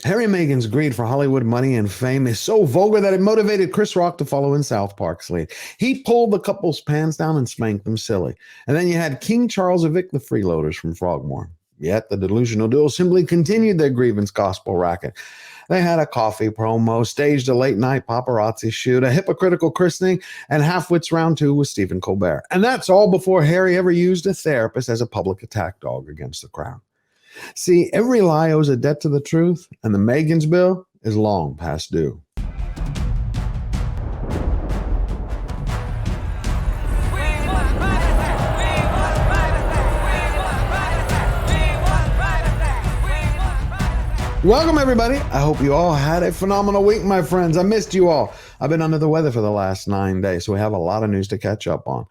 Harry and Meghan's greed for Hollywood money and fame is so vulgar that it motivated Chris Rock to follow in South Park's lead. He pulled the couple's pants down and spanked them silly. And then you had King Charles evict the freeloaders from Frogmore. Yet the delusional duo simply continued their grievance gospel racket. They had a coffee promo, staged a late-night paparazzi shoot, a hypocritical christening, and half-wits round two with Steven Colbert. And that's all before Harry ever used a therapist as a public attack dog against the crown. See, every lie owes a debt to the truth, and the Meghans bill is long past due. Welcome, everybody. I hope you all had a phenomenal week, my friends. I missed you all. I've been under the weather for the last 9 days, so we have a lot of news to catch up on.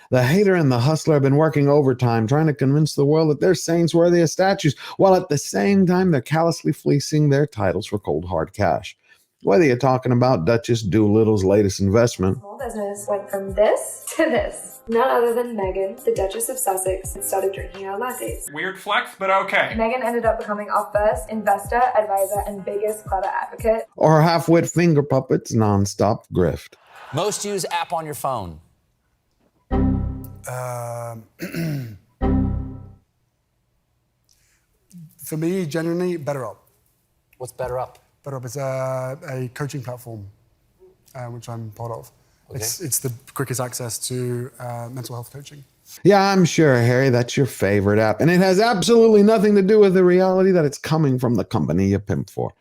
The hater and the hustler have been working overtime trying to convince the world that they're saints worthy of statues, while at the same time they're callously fleecing their titles for cold hard cash. Whether you're talking about Duchess Doolittle's latest investment, whole business went from this to this. None other than Meghan, the Duchess of Sussex, started drinking our lattes. Weird flex, but okay. Meghan ended up becoming our first investor, advisor, and biggest clutter advocate. or her half-wit finger puppets nonstop grift. Most used app on your phone. For me, genuinely, BetterUp. What's BetterUp? BetterUp is a coaching platform, which I'm part of. Okay. It's the quickest access to mental health coaching. Yeah, I'm sure, Harry, that's your favorite app. And it has absolutely nothing to do with the reality that it's coming from the company you pimp for.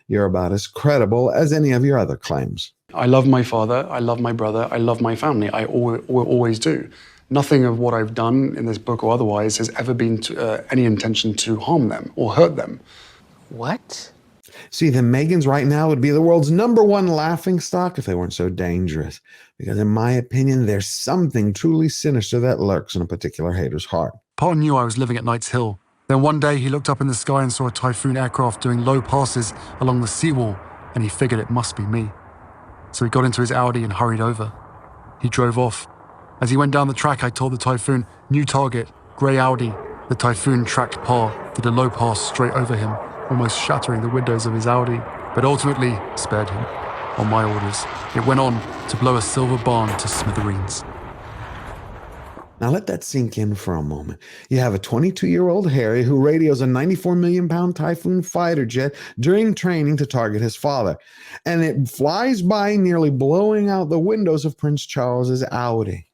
You're about as credible as any of your other claims. I love my father, I love my brother, I love my family. I will always do. Nothing of what I've done in this book or otherwise has ever been any intention to harm them or hurt them. What? See, the Meghans right now would be the world's #1 laughing stock if they weren't so dangerous. Because in my opinion, there's something truly sinister that lurks in a particular hater's heart. Pa knew I was living at Knight's Hill. Then one day he looked up in the sky and saw a Typhoon aircraft doing low passes along the seawall, and he figured it must be me. So he got into his Audi and hurried over. He drove off. As he went down the track, I told the Typhoon, new target, grey Audi. The Typhoon tracked Pa, did a low pass straight over him, almost shattering the windows of his Audi, but ultimately spared him. On my orders, it went on to blow a silver barn to smithereens. Now let that sink in for a moment. You have a 22-year-old Harry who radios a 94 million pound Typhoon fighter jet during training to target his father. And it flies by, nearly blowing out the windows of Prince Charles's Audi.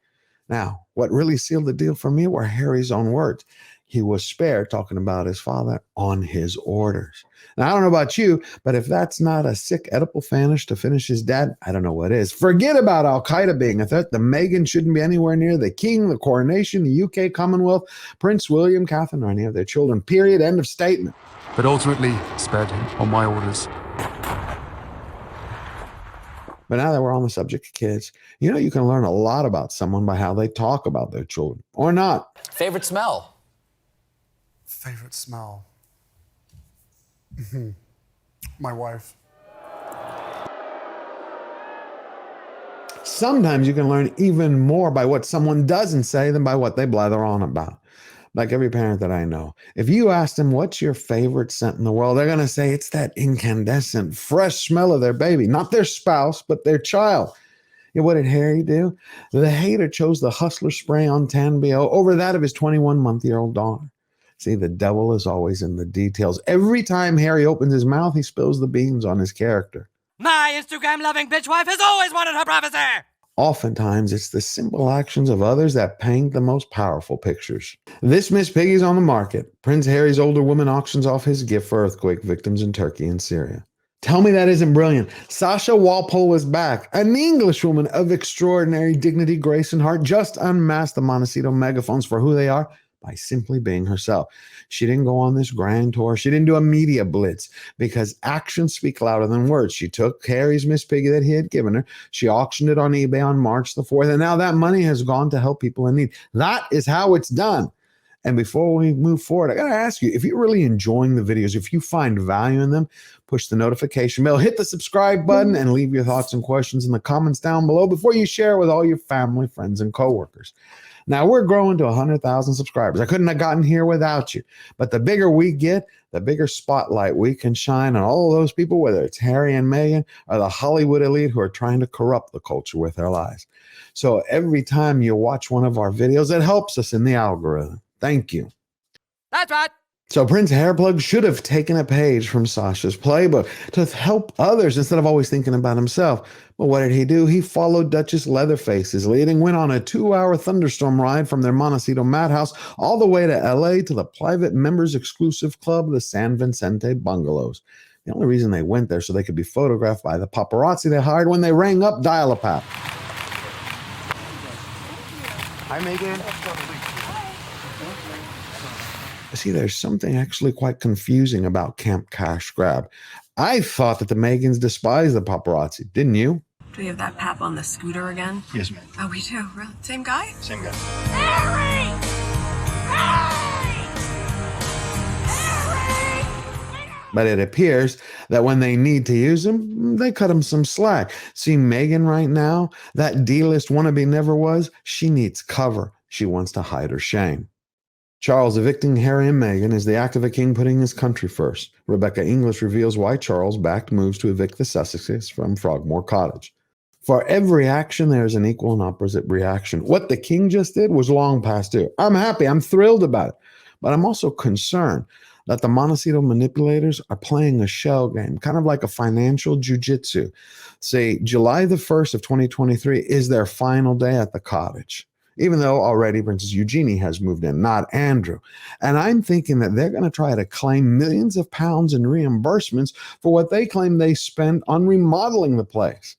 Now, what really sealed the deal for me were Harry's own words. He was spared talking about his father on his orders. Now, I don't know about you, but if that's not a sick Oedipal fetish to finish his dad, I don't know what is. Forget about Al-Qaeda being a threat. The Meghans shouldn't be anywhere near the king, the coronation, the UK Commonwealth, Prince William, Catherine, or any of their children. Period. End of statement. But ultimately spared him on my orders. But now that we're on the subject of kids, you can learn a lot about someone by how they talk about their children, or not. Favorite smell? Favorite smell? My wife. Sometimes you can learn even more by what someone doesn't say than by what they blather on about. Like every parent that I know, if you ask them what's your favorite scent in the world, they're going to say it's that incandescent, fresh smell of their baby, not their spouse, but their child. What did Harry do? The hater chose the Hustler spray on Tan BO over that of his 21-month-old daughter. See, the devil is always in the details. Every time Harry opens his mouth, he spills the beans on his character. My Instagram-loving bitch wife has always wanted her privacy! Oftentimes, it's the simple actions of others that paint the most powerful pictures. This Miss Piggy's on the market. Prince Harry's older woman auctions off his gift for earthquake victims in Turkey and Syria. Tell me that isn't brilliant. Sasha Walpole is back. An Englishwoman of extraordinary dignity, grace, and heart just unmasked the Montecito megaphones for who they are by simply being herself. She didn't go on this grand tour. She didn't do a media blitz because actions speak louder than words. She took Harry's Miss Piggy that he had given her. She auctioned it on eBay on March the 4th, and now that money has gone to help people in need. That is how it's done. And before we move forward, I got to ask you, if you're really enjoying the videos, if you find value in them, push the notification bell, hit the subscribe button, and leave your thoughts and questions in the comments down below before you share with all your family, friends, and coworkers. Now we're growing to 100,000 subscribers. I couldn't have gotten here without you. But the bigger we get, the bigger spotlight we can shine on all of those people, whether it's Harry and Meghan or the Hollywood elite who are trying to corrupt the culture with their lies. So every time you watch one of our videos, it helps us in the algorithm. Thank you. That's right. So Prince Hairplug should have taken a page from Sasha's playbook to help others instead of always thinking about himself. But what did he do? He followed Duchess Leatherface's lead and went on a 2-hour thunderstorm ride from their Montecito madhouse all the way to LA to the private members exclusive club, the San Vicente Bungalows. The only reason they went there so they could be photographed by the paparazzi they hired when they rang up Dial-A-Pap. Hi, Meghan. See, there's something actually quite confusing about Camp Cash Grab. I thought that the Meghans despised the paparazzi, didn't you? Do we have that pap on the scooter again? Yes, ma'am. Oh, we do? Really? Same guy? Same guy. Harry! Harry! Harry! But it appears that when they need to use him, they cut him some slack. See, Meghan right now, that D-list wannabe never was, she needs cover. She wants to hide her shame. Charles evicting Harry and Meghan is the act of a king putting his country first. Rebecca English reveals why Charles backed moves to evict the Sussexes from Frogmore Cottage. For every action, there is an equal and opposite reaction. What the king just did was long past due. I'm happy. I'm thrilled about it. But I'm also concerned that the Montecito manipulators are playing a shell game, kind of like a financial jujitsu. Say, July the 1st of 2023 is their final day at the cottage, even though already Princess Eugenie has moved in, not Andrew. And I'm thinking that they're going to try to claim millions of pounds in reimbursements for what they claim they spent on remodeling the place.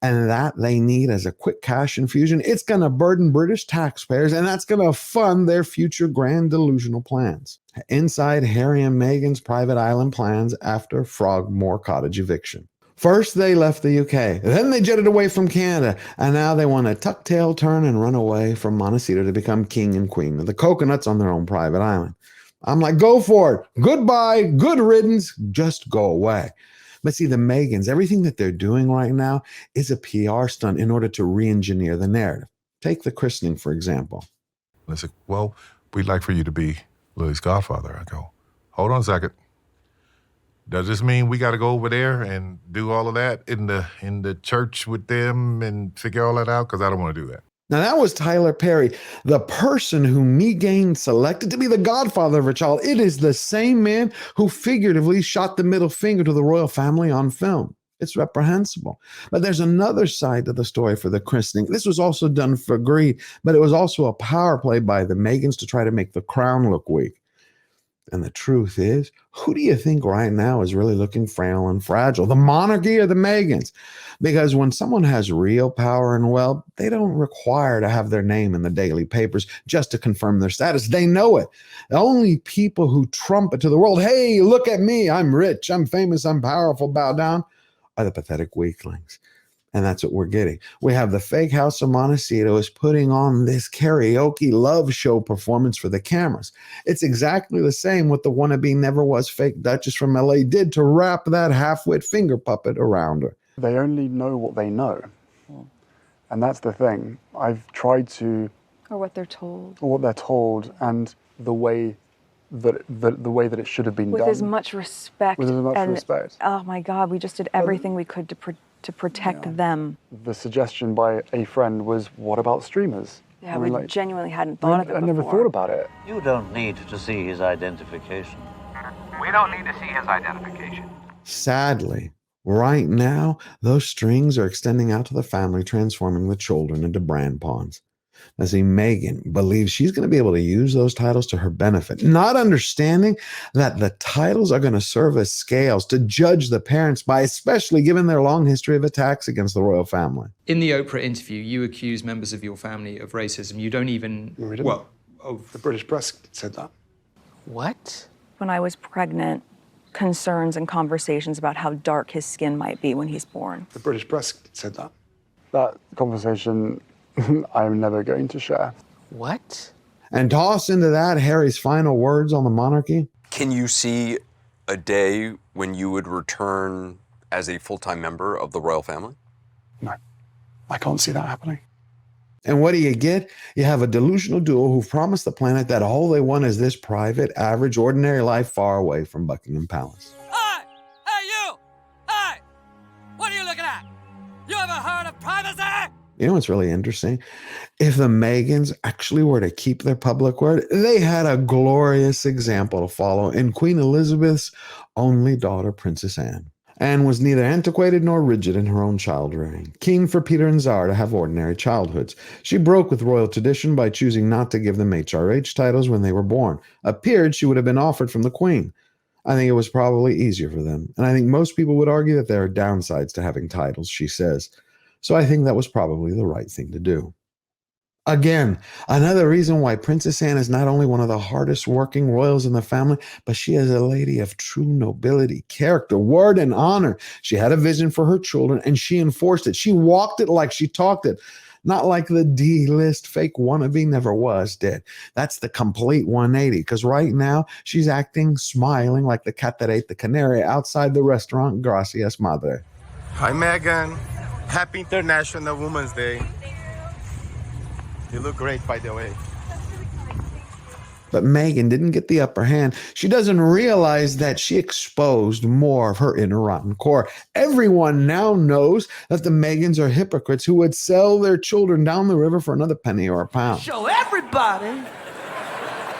And that they need as a quick cash infusion. It's going to burden British taxpayers, and that's going to fund their future grand delusional plans. Inside Harry and Meghan's private island plans after Frogmore Cottage eviction. First, they left the UK. Then they jetted away from Canada. And now they want to tuck tail turn and run away from Montecito to become king and queen of the coconuts on their own private island. I'm like, go for it. Goodbye. Good riddance. Just go away. But see, the Meghans, everything that they're doing right now is a PR stunt in order to re-engineer the narrative. Take the christening, for example. They said, well, we'd like for you to be Lily's godfather. I go, hold on a second. Does this mean we got to go over there and do all of that in the church with them and figure all that out? Because I don't want to do that. Now, that was Tyler Perry, the person who Meghan selected to be the godfather of her child. It is the same man who figuratively shot the middle finger to the royal family on film. It's reprehensible. But there's another side to the story for the christening. This was also done for greed, but it was also a power play by the Meghans to try to make the crown look weak. And the truth is, who do you think right now is really looking frail and fragile? The monarchy or the Meghans? Because when someone has real power and wealth, they don't require to have their name in the daily papers just to confirm their status. They know it. The only people who trumpet to the world, hey, look at me, I'm rich, I'm famous, I'm powerful, bow down, are the pathetic weaklings. And that's what we're getting. We have the fake House of Montecito is putting on this karaoke love show performance for the cameras. It's exactly the same what the wannabe never was fake Duchess from LA did to wrap that half-wit finger puppet around her. They only know what they know. And that's the thing. I've tried to... Or what they're told. Or what they're told, and the way that it should have been With done. as much respect. With as much respect. Oh my God, we just did everything we could to protect them. The suggestion by a friend was, what about streamers? Yeah, we genuinely hadn't thought of it before. I never thought about it. You don't need to see his identification. We don't need to see his identification. Sadly, right now, those strings are extending out to the family, transforming the children into brand pawns. Now, see, Meghan believes she's going to be able to use those titles to her benefit, not understanding that the titles are going to serve as scales to judge the parents by, especially given their long history of attacks against the royal family. In the Oprah interview, you accuse members of your family of racism. You don't even... Well, the British press said that. What? When I was pregnant, concerns and conversations about how dark his skin might be when he's born. The British press said that. That conversation... I'm never going to share. What? And toss into that Harry's final words on the monarchy. Can you see a day when you would return as a full-time member of the royal family? No, I can't see that happening. And what do you get? You have a delusional duo who've promised the planet that all they want is this private, average, ordinary life far away from Buckingham Palace. Hey! Hey, you! Hey! What are you looking at? You ever heard of privacy? You know what's really interesting? If the Meghans actually were to keep their public word, they had a glorious example to follow in Queen Elizabeth's only daughter, Princess Anne. Anne was neither antiquated nor rigid in her own child rearing, keen for Peter and Tsar to have ordinary childhoods. She broke with royal tradition by choosing not to give them HRH titles when they were born. A peerage she would have been offered from the Queen. I think it was probably easier for them, and I think most people would argue that there are downsides to having titles, she says. So I think that was probably the right thing to do. Again, another reason why Princess Anne is not only one of the hardest working royals in the family, but she is a lady of true nobility, character, word, and honor. She had a vision for her children, and she enforced it. She walked it like she talked it. Not like the D-list fake wannabe never was did. That's the complete 180, because right now she's acting, smiling like the cat that ate the canary outside the restaurant Gracias Madre. Hi, Meghan. Happy International Women's Day. You look great, by the way. But Meghan didn't get the upper hand. She doesn't realize that she exposed more of her inner rotten core. Everyone now knows that the Meghans are hypocrites who would sell their children down the river for another penny or a pound. Show everybody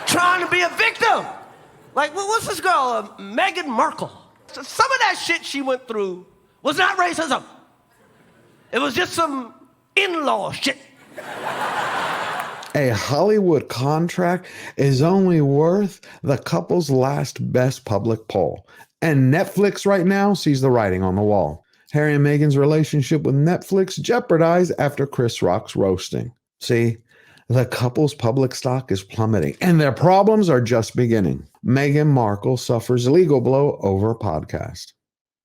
trying to be a victim. Like, what's this girl, Meghan Markle? Some of that shit she went through was not racism. It was just some in-law shit. A Hollywood contract is only worth the couple's last best public poll. And Netflix right now sees the writing on the wall. Harry and Meghan's relationship with Netflix jeopardized after Chris Rock's roasting. See, the couple's public stock is plummeting, and their problems are just beginning. Meghan Markle suffers a legal blow over a podcast.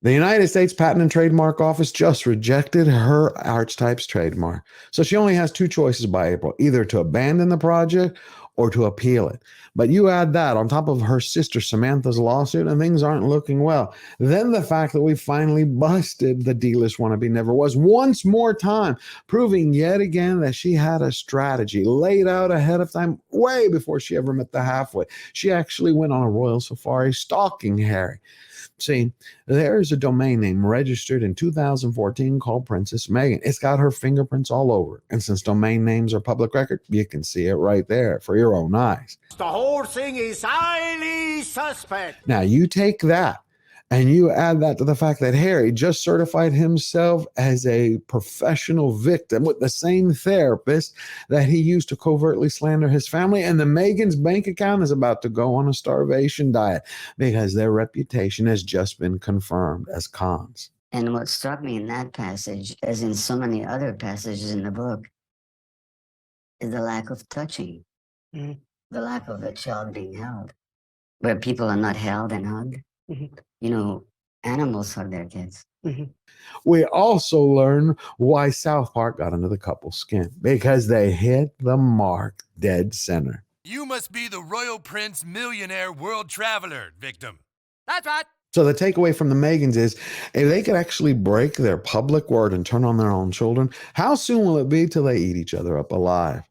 The United States Patent and Trademark Office just rejected her archetypes trademark. So she only has two choices by April, either to abandon the project or to appeal it. But you add that on top of her sister Samantha's lawsuit and things aren't looking well. Then the fact that we finally busted the D-list wannabe never was once more time, proving yet again that she had a strategy laid out ahead of time way before she ever met the halfway. She actually went on a royal safari stalking Harry. See, there's a domain name registered in 2014 called Princess Meghan. It's got her fingerprints all over it. And since domain names are public record, you can see it right there for your own eyes. The whole thing is highly suspect. Now, you take that and you add that to the fact that Harry just certified himself as a professional victim with the same therapist that he used to covertly slander his family. And the Meghans' bank account is about to go on a starvation diet because their reputation has just been confirmed as cons. And what struck me in that passage, as in so many other passages in the book, is the lack of touching, the lack of a child being held, where people are not held and hugged. You know, animals hug their kids. We also learn why South Park got under the couple's skin, because they hit the mark dead center. You must be the royal prince millionaire world traveler victim. That's right. So the takeaway from the Meghans is, if they could actually break their public word and turn on their own children, how soon will it be till they eat each other up alive?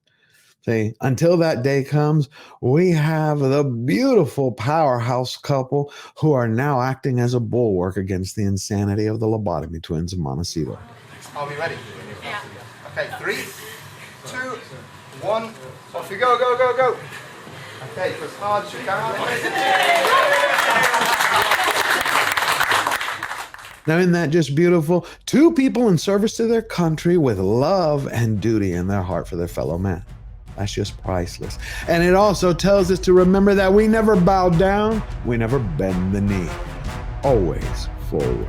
See, until that day comes, we have the beautiful powerhouse couple who are now acting as a bulwark against the insanity of the lobotomy twins in Montecito. Are we ready? Yeah. Okay, 3, 2, 1. Off you go, go, go, go. Okay, as hard as you can. Now, isn't that just beautiful? Two people in service to their country with love and duty in their heart for their fellow man. That's just priceless. And it also tells us to remember that we never bow down, we never bend the knee. Always forward.